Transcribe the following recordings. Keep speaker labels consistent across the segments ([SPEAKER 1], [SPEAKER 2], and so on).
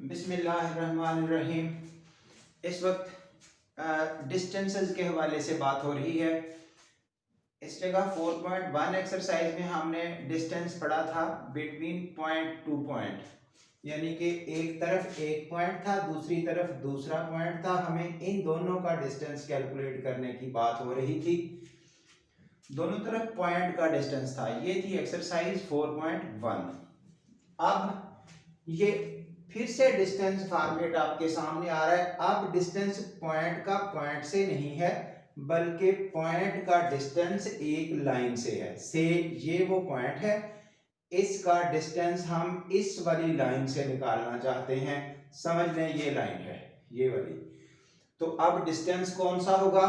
[SPEAKER 1] बिस्मिल्लाहिर्रहमानिर्रहीम। इस वक्त डिस्टेंसेस के हवाले से बात हो रही है। इस जगह 4.1 एक्सरसाइज में हमने डिस्टेंस पढ़ा था बिटवीन पॉइंट टू पॉइंट, यानी कि एक तरफ एक पॉइंट था, दूसरी तरफ दूसरा पॉइंट था। हमें इन दोनों का डिस्टेंस कैलकुलेट करने की बात हो रही थी। दोनों तरफ पॉइंट का डिस्टेंस था। ये थी एक्सरसाइज 4.1। अब ये फिर से डिस्टेंस फॉर्मेट आपके सामने आ रहा है। अब डिस्टेंस पॉइंट का पॉइंट से नहीं है, बल्कि पॉइंट का डिस्टेंस एक लाइन से है। से ये वो पॉइंट है, इसका डिस्टेंस हम इस वाली लाइन से निकालना चाहते हैं। समझ लें ये लाइन है, ये वाली। तो अब डिस्टेंस कौन सा होगा?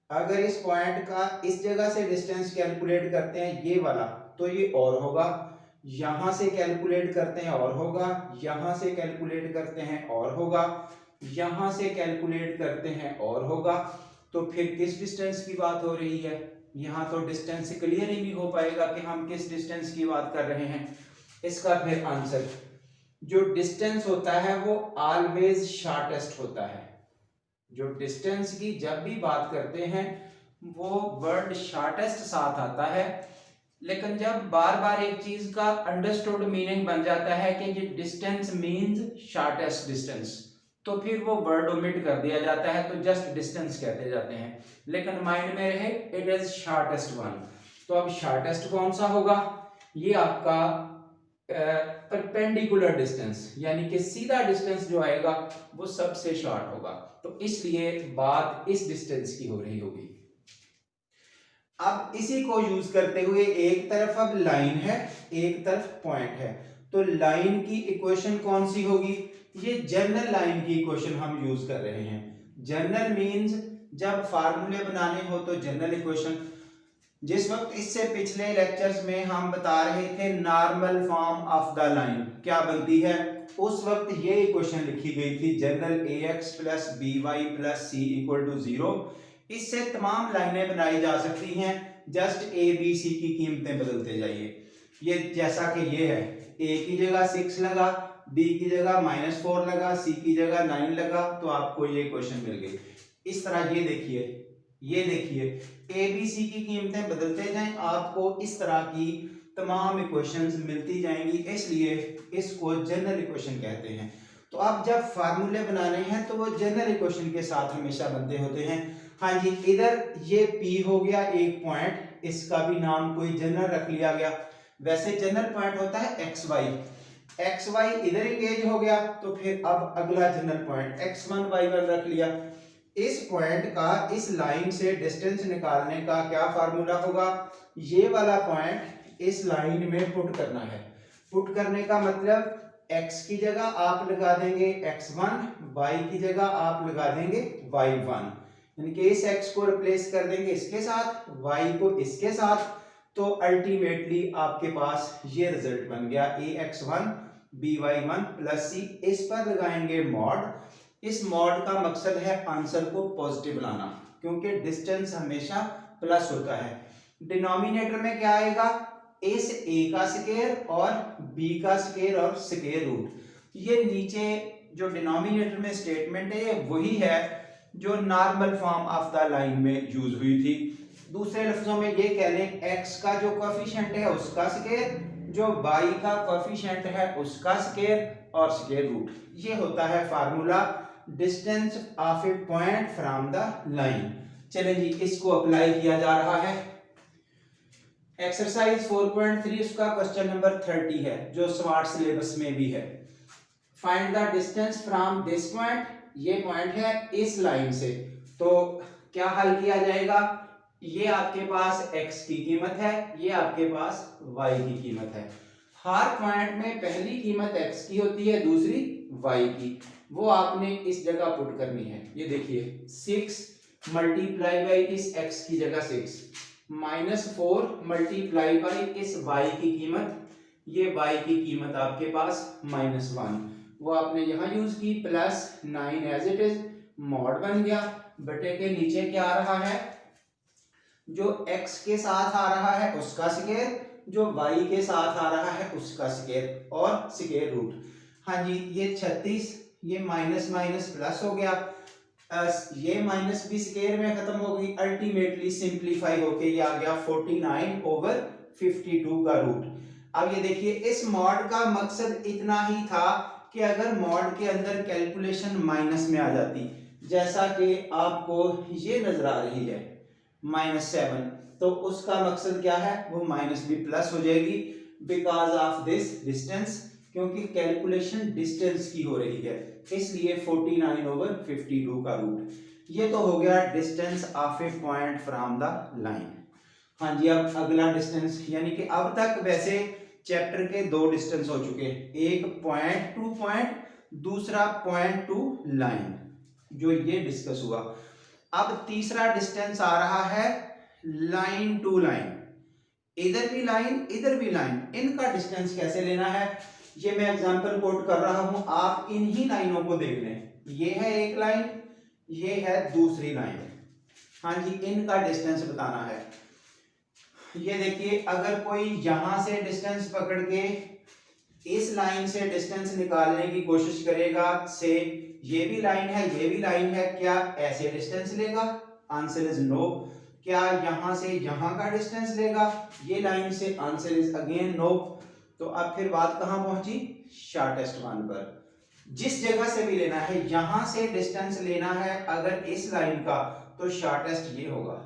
[SPEAKER 1] अगर इस पॉइंट का इस जगह से डिस्टेंस कैलकुलेट करते हैं ये वाला, तो ये और होगा। यहां से कैलकुलेट करते हैं और होगा, यहां से कैलकुलेट करते हैं और होगा, यहां से कैलकुलेट करते हैं और होगा। तो फिर किस डिस्टेंस की बात हो रही है? यहां तो डिस्टेंस क्लियर ही नहीं हो पाएगा कि हम किस डिस्टेंस की बात कर रहे हैं। इसका फिर आंसर, जो डिस्टेंस होता है वो ऑलवेज शॉर्टेस्ट होता है। जो डिस्टेंस की जब भी बात करते हैं वो वर्ड शॉर्टेस्ट साथ आता है। लेकिन जब बार बार एक चीज का अंडरस्टूड मीनिंग बन जाता है कि ये डिस्टेंस मींस शॉर्टेस्ट डिस्टेंस, तो फिर वो वर्ड ओमिट कर दिया जाता है, तो जस्ट डिस्टेंस कहते जाते हैं। लेकिन माइंड में रहे इट इज शॉर्टेस्ट वन। तो अब शॉर्टेस्ट कौन सा होगा? ये आपका परपेंडिकुलर डिस्टेंस, यानी कि सीधा डिस्टेंस जो आएगा वो सबसे शॉर्ट होगा। तो इसलिए बात इस डिस्टेंस की हो रही होगी। अब इसी को यूज करते हुए एक तरफ अब लाइन है, एक तरफ पॉइंट है, तो लाइन की इक्वेशन कौन सी होगी? ये जनरल लाइन की इक्वेशन हम यूज कर रहे हैं। जनरल मींस जब फार्मूले बनाने हो तो जनरल इक्वेशन। जिस वक्त इससे पिछले लेक्चर्स में हम बता रहे थे normal form of the line क्या बनती है, उस वक्त ये इक्वेशन लिखी गई थी general ax plus B Y plus C equal to 0। इससे तमाम लाइनें बनाई जा सकती हैं, जस्ट ए बी सी की कीमतें बदलते जाइए। ये जैसा कि ये है, ए की जगह 6 लगा, बी की जगह -4 लगा, सी की जगह 9 लगा, तो आपको ये इक्वेशन मिल गई। इस तरह ये देखिए, ये देखिए, ए बी सी की कीमतें बदलते जाएं, आपको इस तरह की तमाम इक्वेशंस मिलती जाएंगी। इसलिए इसको जनरल इक्वेशन कहते हैं। तो अब जब फार्मूले बनाने हैं तो वो जनरल इक्वेशन के साथ हमेशा बनते होते हैं। हाँ जी, इधर ये P हो गया एक पॉइंट, इसका भी नाम कोई जनरल रख लिया गया। वैसे जनरल पॉइंट होता है XY। XY इधर इंगेज हो गया, तो फिर अब अगला जनरल पॉइंट X1 Y1 रख लिया। इस पॉइंट का इस लाइन से डिस्टेंस निकालने का क्या फार्मूला होगा? ये वाला पॉइंट इस लाइन में पुट करना है। पुट करने का मतलब x की जगह आप लगा देंगे x1, y की जगह आप लगा देंगे y1, यानी कि इस x को रिप्लेस कर देंगे इसके साथ, y को इसके साथ। तो अल्टीमेटली आपके पास ये रिजल्ट बन गया ax1 by1 प्लस c। इस पर लगाएंगे मॉड। इस मॉड का मकसद है आंसर को पॉजिटिव लाना, क्योंकि डिस्टेंस हमेशा प्लस होता है। डिनोमिनेटर में क्या आएगा? इस a का स्क्वायर और b का स्क्वायर और स्क्वायर रूट। ये नीचे जो डिनोमिनेटर में स्टेटमेंट है ये वही है जो normal form of the line में यूज हुई थी। दूसरे लफ्जों में ये कह लें x का जो कोएफिशिएंट है उसका स्क्वायर, जो y का कोएफिशिएंट है उसका स्क्वायर और स्क्वायर रूट। ये होता है formula distance of A point from the line. चलें जी, इसको अप्लाई किया जा रहा है। एक्सरसाइज 4.3 उसका क्वेश्चन नंबर 30 है, जो स्मार्ट सिलेबस में भी है। Find the distance from this point, ये पॉइंट है इस लाइन से। तो क्या हल किया जाएगा? ये आपके पास x की कीमत है, ये आपके पास y की कीमत है। हर पॉइंट में पहली कीमत x की होती है, दूसरी y की। वो आपने इस जगह पुट करनी है। ये देखिए 6 मल्टीप्लाई बाई इस x की जगह 6, -4 मल्टीप्लाई बाई इस y की कीमत, ये y की कीमत आपके पास -1, वो आपने यहां यूज की, +9 एज इट इज, मॉड बन गया। बटे के नीचे क्या आ रहा है? जो x के साथ आ रहा है उसका स्क्वायर, जो y के साथ आ रहा है उसका स्क्वायर और स्क्वायर रूट। हाँ जी, ये 36, ये माइनस माइनस प्लस हो गया, ये माइनस भी स्क्वायर में खत्म हो गई, अल्टीमेटली सिंप्लीफाई होके ये आ गया 49/52 का रूट। अब ये देखिए इस मॉड का मकसद इतना ही था कि अगर मॉड के अंदर कैलकुलेशन माइनस में आ जाती, जैसा कि आपको ये नजर आ रही है -7, तो उसका मकसद क्या है, वो माइनस भी प्लस हो जाएगी बिकॉज ऑफ दिस डिस्टेंस, क्योंकि कैलकुलेशन डिस्टेंस की हो रही है, इसलिए 49/52 का रूट। ये तो हो गया distance of A point from the line. हाँ जी, अब अगला डिस्टेंस, यानी कि अब तक वैसे चैप्टर के दो डिस्टेंस हो चुके, एक पॉइंट टू पॉइंट, दूसरा पॉइंट टू लाइन, जो ये डिस्कस हुआ। अब तीसरा डिस्टेंस आ रहा है लाइन टू लाइन, इधर भी लाइन इधर भी लाइन, इनका डिस्टेंस कैसे लेना है, ये मैं एग्जांपल कोट कर रहा हूं, आप इन्हीं लाइनों को देख लें, ये है एक लाइन, ये है दूसरी लाइन। हाँ जी, इनका डिस्टेंस बताना है। ये देखिए, अगर कोई यहां से डिस्टेंस पकड़ के इस लाइन से डिस्टेंस निकालने की कोशिश करेगा, से ये भी लाइन है ये भी लाइन है, क्या ऐसे डिस्टेंस लेगा, आंसर इज नो। क्या यहां से यहां का डिस्टेंस लेगा, ये लाइन से, आंसर इज अगेन नो। तो अब फिर बात कहां पहुंची, शॉर्टेस्ट वन पर। जिस जगह से भी लेना है, यहां से डिस्टेंस लेना है अगर इस लाइन का, तो शॉर्टेस्ट ये होगा,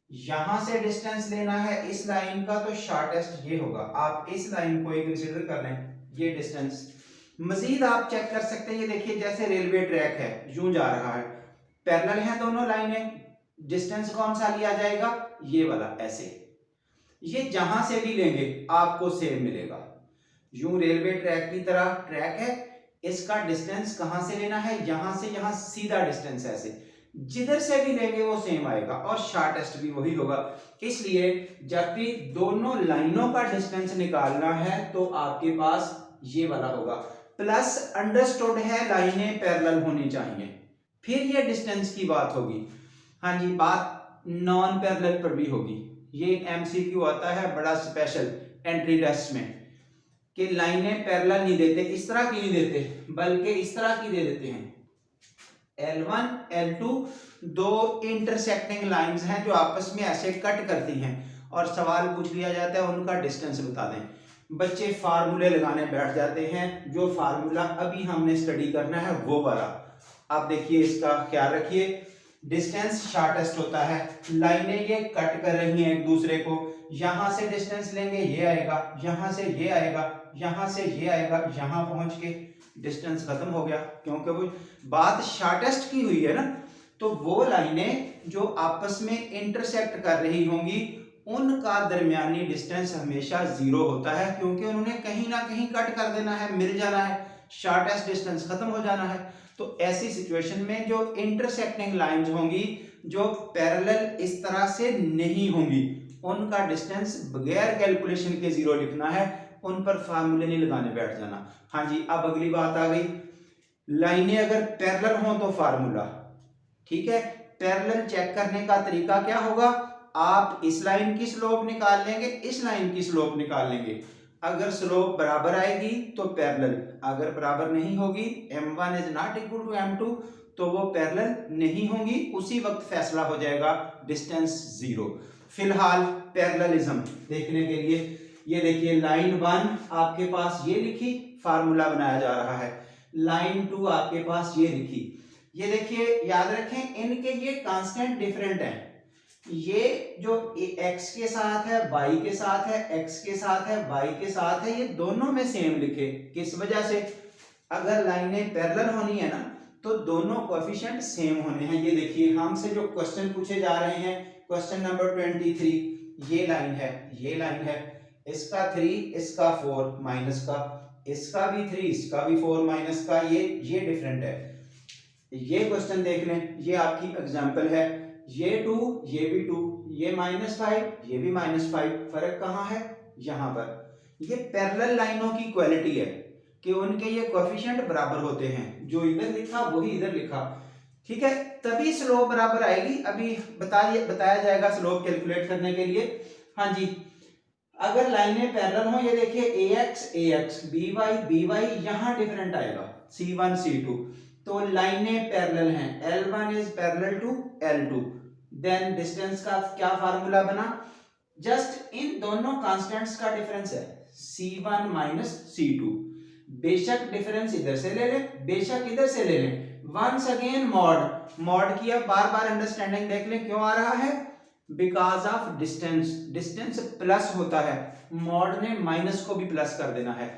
[SPEAKER 1] यहां से डिस्टेंस लेना है इस लाइन का, तो शॉर्टेस्ट ये होगा। आप इस लाइन को एक कंसीडर कर लें, ये डिस्टेंस। मजीद आप चेक कर सकते हैं, ये देखिए जैसे रेलवे ट्रैक है, यूं जा रहा है, पैरेलल है दोनों लाइनें, डिस्टेंस कौन सा लिया जाएगा, ये वाला, ऐसे। ये जहां से भी लेंगे आपको सेम मिलेगा, यूं रेलवे ट्रैक की तरह ट्रैक है, इसका डिस्टेंस कहां से लेना है, यहां से यहां सीधा डिस्टेंस, ऐसे जिधर से भी लेंगे वो सेम आएगा और शॉर्टेस्ट भी वही होगा। इसलिए जब भी दोनों लाइनों का डिस्टेंस निकालना है तो आपके पास ये वाला होगा। प्लस अंडरस्टूड है लाइनें पैरेलल होनी चाहिए, फिर ये डिस्टेंस की बात होगी। हाँ जी, बात नॉन पैरेलल पर भी होगी। ये एमसीक्यू आता है बड़ा स्पेशल एंट्री टेस्ट में, कि लाइनें पैरेलल नहीं देते, इस तरह की नहीं देते बल्कि इस तरह की दे देते हैं। L1 L2 दो इंटरसेक्टिंग लाइंस हैं जो आपस में ऐसे कट करती हैं, और सवाल पूछ लिया जाता है उनका डिस्टेंस बता दें। बच्चे फार्मूले लगाने बैठ जाते हैं, जो फार्मूला अभी हमने स्टडी करना है वो वाला। आप देखिए, इसका ख्याल रखिए, डिस्टेंस शॉर्टेस्ट होता है, लाइनें ये कट कर रही हैं एक दूसरे को, यहां से डिस्टेंस लेंगे ये आएगा, यहां से ये आएगा, यहां से ये आएगा, यहां पहुंच के डिस्टेंस खत्म हो गया, क्योंकि वो बात शॉर्टेस्ट की हुई है ना। तो वो लाइनें जो आपस में इंटरसेक्ट कर रही होंगी उनका दरमियानी डिस्टेंस हमेशा 0 होता है, क्योंकि उन्होंने कहीं ना कहीं कट कर देना है, मिल जाना है, शॉर्टेस्ट डिस्टेंस खत्म हो जाना है। तो ऐसी सिचुएशन में जो इंटरसेक्टिंग लाइंस होंगी, जो पैरेलल इस तरह से नहीं होंगी, उनका डिस्टेंस बगैर कैलकुलेशन के 0 लिखना है, उन पर फार्मूले नहीं लगाने बैठ जाना। हाँ जी, अब अगली बात आ गई, लाइनें अगर पैरेलल हो तो फार्मूला, ठीक है। पैरेलल चेक करने का तरीका क्या होगा, आप इस लाइन की स्लोप निकाल लेंगे, इस लाइन की स्लोप निकाल लेंगे, अगर स्लोप बराबर आएगी तो पैरेलल, अगर बराबर नहीं होगी, m1 is not equal to m2, तो वो पैरेलल नहीं होंगी, उसी वक्त फैसला हो जाएगा डिस्टेंस 0। फिलहाल पैरेललिज्म देखने के लिए ये देखिए, लाइन 1 आपके पास ये लिखी, फार्मूला बनाया जा रहा है, लाइन 2 आपके पास ये लिखी। ये देखिए, याद रखें इनके ये कांस्टेंट डिफरेंट है, ये जो x के साथ है y के साथ है, x के साथ है y के साथ है, ये दोनों में सेम लिखे, किस वजह से, अगर लाइनें पैरेलल होनी है ना तो दोनों कोएफिशिएंट सेम होने हैं। ये देखिए, हमसे जो क्वेश्चन पूछे जा रहे हैं, क्वेश्चन नंबर 23, ये लाइन है, ये लाइन है, इसका 3 इसका 4 माइनस का, इसका भी 3 इसका भी 4 माइनस का, ये डिफरेंट है। ये क्वेश्चन देख लें, ये आपकी एग्जांपल है, ये 2 ये भी 2, ये -5 ये भी -5, फर्क कहाँ है, यहाँ पर। ये पैरेलल लाइनों की क्वालिटी है कि उनके ये कोएफिशिएंट बराबर होते हैं, जो इधर लिखा वही इधर लिखा, ठीक है, तभी स्लोप बराबर आएगी। अभी बताया जाएगा स्लोप कैलकुलेट करने के लिए। हाँ जी, अगर लाइनें पैरेलल हो, ये देखिए ax by यहां डिफरेंट आएगा c1 c2, तो लाइनें पैरेलल हैं, L1 is parallel to L2, then distance का क्या फार्मूला बना, जस्ट इन दोनों कांस्टेंट्स का डिफरेंस है c1 माइनस c2, बेशक डिफरेंस इधर से ले लें बेशक इधर से ले लें, वंस अगेन मॉड की अब बार बार अंडरस्टैंडिंग देख लें क्यों आ रहा है, because of distance, distance plus होता है, मॉड ने माइनस को भी प्लस कर देना है,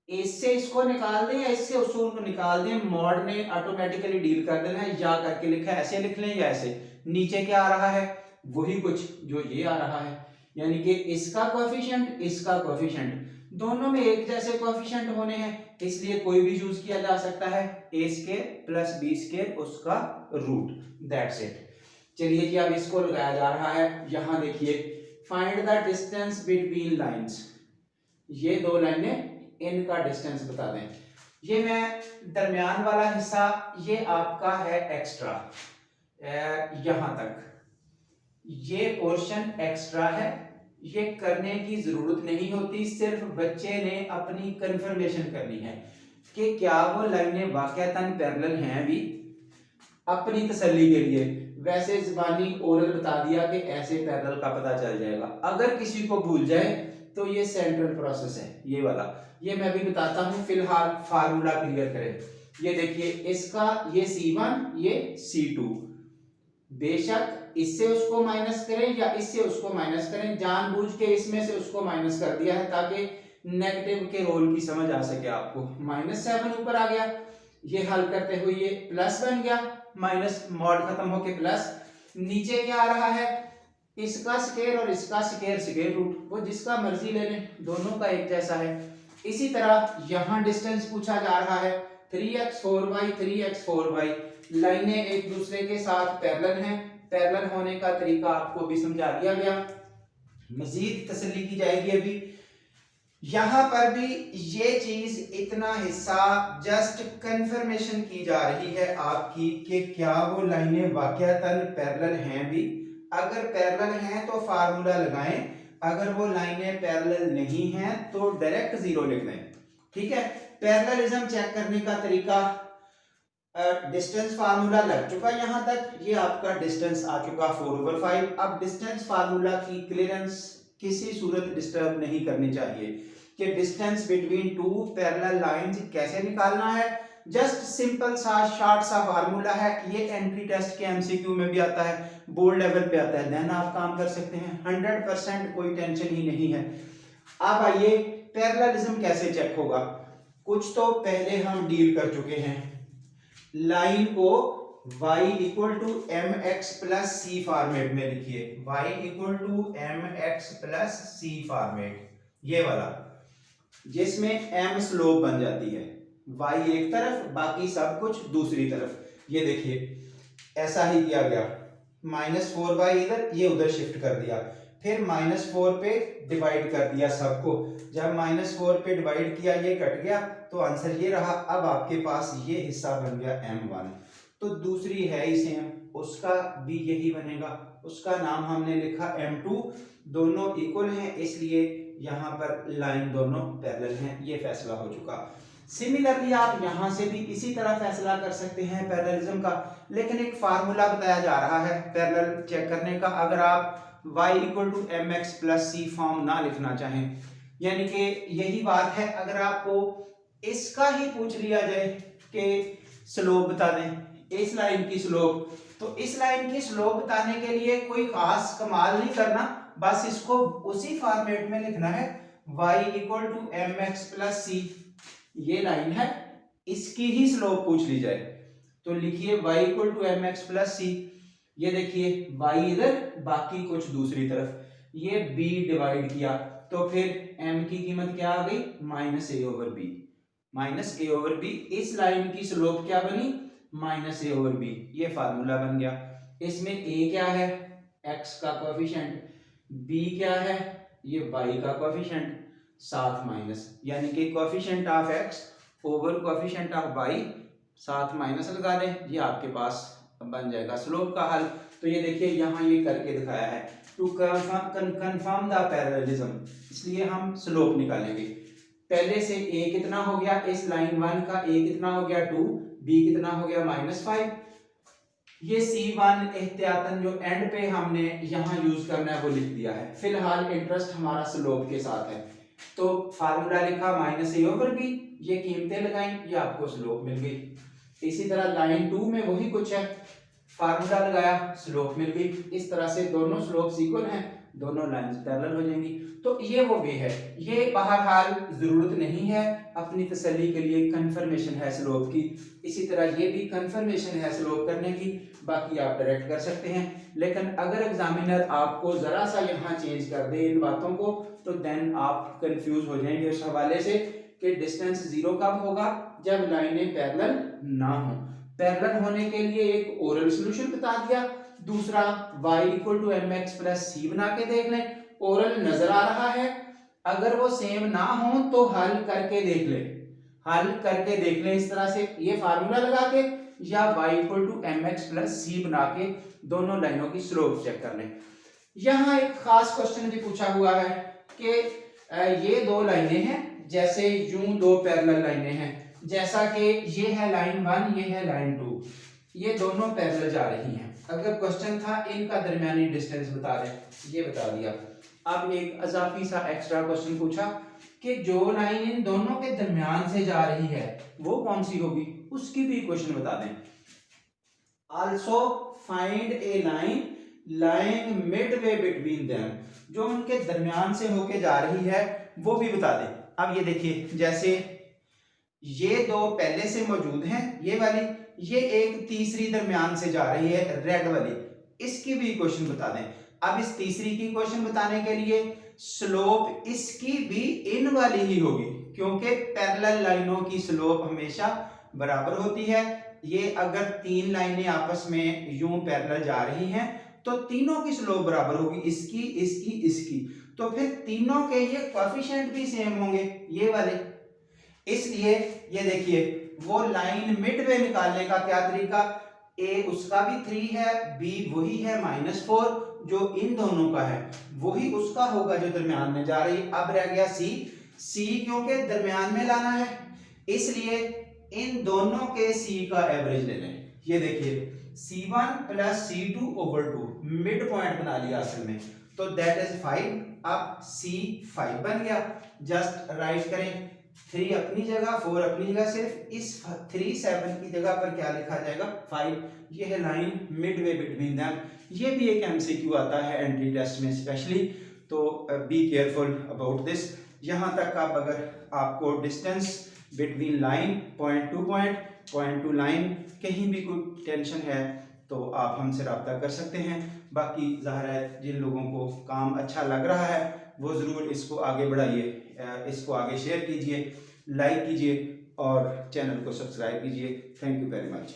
[SPEAKER 1] इससे इसको निकाल दें या इससे उसूल को निकाल दें, मॉड ने ऑटोमेटिकली डील कर देना है, या करके लिखा है ऐसे लिख लें या ऐसे, नीचे क्या आ रहा है वही कुछ जो ये आ रहा है, यानी कि इसका कोएफिशिएंट दोनों में एक जैसे कोएफिशिएंट होने हैं, इसलिए कोई भी यूज किया जा सकता है, a square plus b square उसका रूट, दैट्स इट। चलिए जी अब इसको लगाया जा रहा है, यहां देखिए find the distance between lines, ये दो लाइनें इनका डिस्टेंस बता दें, ये मैं दरमियान वाला हिस्सा ये आपका है एक्स्ट्रा, यहां तक ये पोर्शन एक्स्ट्रा है, ये करने की जरूरत नहीं होती, सिर्फ बच्चे ने अपनी कंफर्मेशन करनी है कि क्या वो लाइनें वाकईतन पैरेलल हैं भी, अपनी तसल्ली के लिए, वैसे जुबानी ओरल बता दिया कि ऐसे पैरेलल का पता चल जाएगा, अगर किसी को भूल जाए तो ये सेंट्रल प्रोसेस है ये वाला, ये मैं भी बताता हूं, फिलहाल फार्मूला क्लियर करें, ये देखिए इसका ये C1 ये C2, बेशक इससे उसको माइनस करें या इससे उसको माइनस करें, जानबूझ के इसमें से उसको माइनस कर दिया है ताकि नेगेटिव के रोल की समझ आ सके आपको, -7 ऊपर आ गया, ये हल करते हुए ये प्लस बन गया, माइनस मॉड खत्म होके प्लस, नीचे क्या आ रहा है इसका स्क्वायर और इसका स्क्वायर रूट, वो जिसका मर्जी ले लें, दोनों का एक जैसा है। इसी तरह यहां डिस्टेंस पूछा जा रहा है 3x4y लाइनें एक दूसरे के साथ पैरेलल हैं, पैरेलल होने का तरीका आपको भी समझा दिया गया, मजीद तसल्ली की जाएगी अभी, यहां पर भी ये चीज इतना हिस्सा जस्ट कंफर्मेशन की जा रही है आपकी कि क्या वो लाइनें वाकईतन पैरेलल हैं भी, अगर पैरेलल हैं तो फार्मूला लगाएं, अगर वो लाइनें पैरेलल नहीं हैं तो डायरेक्ट जीरो लिख दें, ठीक है। पैरेललिज्म चेक करने का तरीका, डिस्टेंस फार्मूला लग चुका यहां तक, ये आपका डिस्टेंस आ चुका 4/5, अब डिस्टेंस फार्मूला की क्लियरेंस किसी सूरत डिस्टर्ब नहीं करनी चाहिए कि distance between two parallel lines कैसे निकालना है, जस्ट सिंपल सा शॉर्ट सा फार्मूला है, ये एंट्री टेस्ट के एमसीक्यू में भी आता है, बोर्ड लेवल पे आता है, देन आप काम कर सकते हैं, 100% कोई टेंशन ही नहीं है। अब आइए पैरेललिज्म कैसे चेक होगा, कुछ तो पहले हम डील कर चुके हैं, लाइन को y equal to mx plus C format में लिखिए, y equal to mx plus C format, ये वाला जिसमें m स्लोप बन जाती है, y एक तरफ बाकी सब कुछ दूसरी तरफ, ये देखिए ऐसा ही किया गया, -4y इधर ये उधर शिफ्ट कर दिया, फिर -4 पे डिवाइड कर दिया सबको, जब -4 पे डिवाइड किया ये कट गया तो आंसर ये रहा, अब आपके पास ये हिस्सा बन गया m1, तो दूसरी है ही सेम, उसका भी यही बनेगा, उसका नाम हमने लिखा m2, दोनों इक्वल हैं इसलिए यहाँ पर लाइन दोनों पैरेलल हैं, ये फैसला हो चुका। सिमिलरली आप यहाँ से भी इसी तरह फैसला कर सकते हैं पैरेललिज्म का, लेकिन एक फार्मूला बताया जा रहा है पैरेलल चेक करने का, अगर आप y equal to mx plus C form ना लिखना चाहें, यानी कि यही बात है, अगर आपको इसका ही पूछ लिया जाए कि स्लोप बता दें इस लाइन की स्लोप, तो इस लाइन की स्लोप बताने के लिए कोई खास कमाल नहीं करना, बस इसको उसी फॉर्मेट में लिखना है, y equal to mx plus C, ये लाइन है, इसकी ही स्लोप पूछ ली जाए तो लिखिए y equal to mx plus C, ये देखिए y इधर बाकी कुछ दूसरी तरफ, ये b डिवाइड किया तो फिर m की कीमत क्या आ गई -a/b, -a/b, इस लाइन की स्लोप क्या बनी -a/b, ये फार्मूला बन गया, इसमें a क्या है x का कोएफिशिएंट, b क्या है ये y का कोएफिशिएंट, साथ माइनस, यानी कि coefficient of x over coefficient of y, साथ माइनस लगा दें, ये आपके पास बन जाएगा स्लोप का हल। तो ये देखिए यहाँ ये करके दिखाया है, टू कंफर्म द पैरेललिज्म, इसलिए हम स्लोप निकालेंगे। पहले से a कितना हो गया, इस लाइन 1 का a कितना हो गया 2, b कितना हो गया -5। ये C1 एहतियातन जो एंड पे हमने यहाँ यूज करना है वो लिख दिया है। फिलहाल इंटरेस्ट हमारा स्लोप के साथ है, तो फार्मूला लिखा -a/b, ये कीमतें लगाई, ये आपको स्लोप मिल गई। इसी तरह लाइन 2 में वही कुछ है, फार्मूला लगाया, स्लोप मिल गई। इस तरह से दोनों स्लोप्स इक्वल हैं, दोनों लाइंस पैरेलल हो जाएंगी। तो ये वो वे है, ये बहरहाल जरूरत नहीं है, अपनी तसल्ली के लिए कंफर्मेशन है स्लोप की। इसी तरह ये भी कंफर्मेशन है स्लोप करने की, बाकी आप डायरेक्ट कर सकते हैं। लेकिन अगर एग्जामिनर आपको जरा सा यहाँ चेंज कर दे इन बातों को, तो देन आप कंफ्यूज हो जाएंगे उस हवाले से कि डिस्टेंस 0 कब होगा, जब लाइनें पैरेलल ना हो। पैरेलल होने के लिए एक ओरल सॉल्यूशन बता दिया, दूसरा y = mx + c बना के देख लें। ओरल नजर आ रहा है, अगर वो सेम ना हो तो हल करके देख लें, हल करके देख लें इस तरह से, ये फार्मूला लगा के या y = mx + c बना के दोनों लाइनों की स्लोप चेक कर लें। यहाँ एक खास क्वेश्चन भी पूछा हुआ है कि ये दो लाइनें हैं, जैसे यूं दो पैरेलल लाइनें हैं, जैसा कि ये है लाइन 1, ये है लाइन 2, ये दोनों पैरेलल जा रही हैं। अगर क्वेश्चन था इनका दरमियानी डिस्टेंस बता दें, ये बता दिया। अब एक अजाफी सा एक्स्ट्रा क्वेश्चन पूछा कि जो लाइन इन दोनों के दरमियान से जा रही है वो कौन सी होगी, उसकी भी इक्वेशन बता दें। Also find a line lying midway between them, जो उनके दरमियान से होके जा रही है वो भी बता दें। अब ये देखिए, जैसे ये दो पहले से मौजूद हैं, ये वाली, ये एक तीसरी दरमियान से जा रही है रेड वाली, इसकी भी इक्वेशन बता दें। अब इस तीसरी की इक्वेशन बताने के लिए स्लोप इसकी भी इन वाली ही होगी, क्योंकि पैरेलल लाइनों की स्लोप हमेशा बराबर होती है। ये अगर तीन लाइनें आपस में यूं पैरेलल जा रही हैं तो तीनों की स्लोप बराबर होगी, इसकी, इसकी, इसकी, तो फिर तीनों के ये कोएफिशिएंट भी सेम होंगे, ये वाले। इसलिए ये देखिए, वो लाइन मिडवे निकालने का क्या तरीका, ए उसका भी 3 है, बी वही है -4, जो इन दोनों का है वही उसका होगा जो दरमियान में जा रही। अब रह गया सी, सी क्योंकि दरमियान में लाना है, इसलिए इन दोनों के सी का एवरेज ले लें। ये देखिए, C1 + C2/2 मिड पॉइंट बना लिया असल में, तो दैट इज 5। अब C5 बन गया, जस्ट राइट करें, 3 अपनी जगह, 4 अपनी जगह, सिर्फ इस 3 7 की जगह पर क्या लिखा जाएगा 5। ये है लाइन मिडवे बिटवीन देम। ये भी एक MCQ आता है एंट्री टेस्ट में स्पेशली, तो बी केयरफुल अबाउट दिस। यहाँ तक आप अगर आपको distance between line, point two line, कहीं भी कोई टेंशन है तो आप हमसे रब्ता कर सकते हैं। बाकी ज़ाहिर है जिन लोगों को काम अच्छा लग रहा है वो ज़रूर इसको आगे बढ़ाइए, इसको आगे शेयर कीजिए, लाइक कीजिए और चैनल को सब्सक्राइब कीजिए। Thank you very much.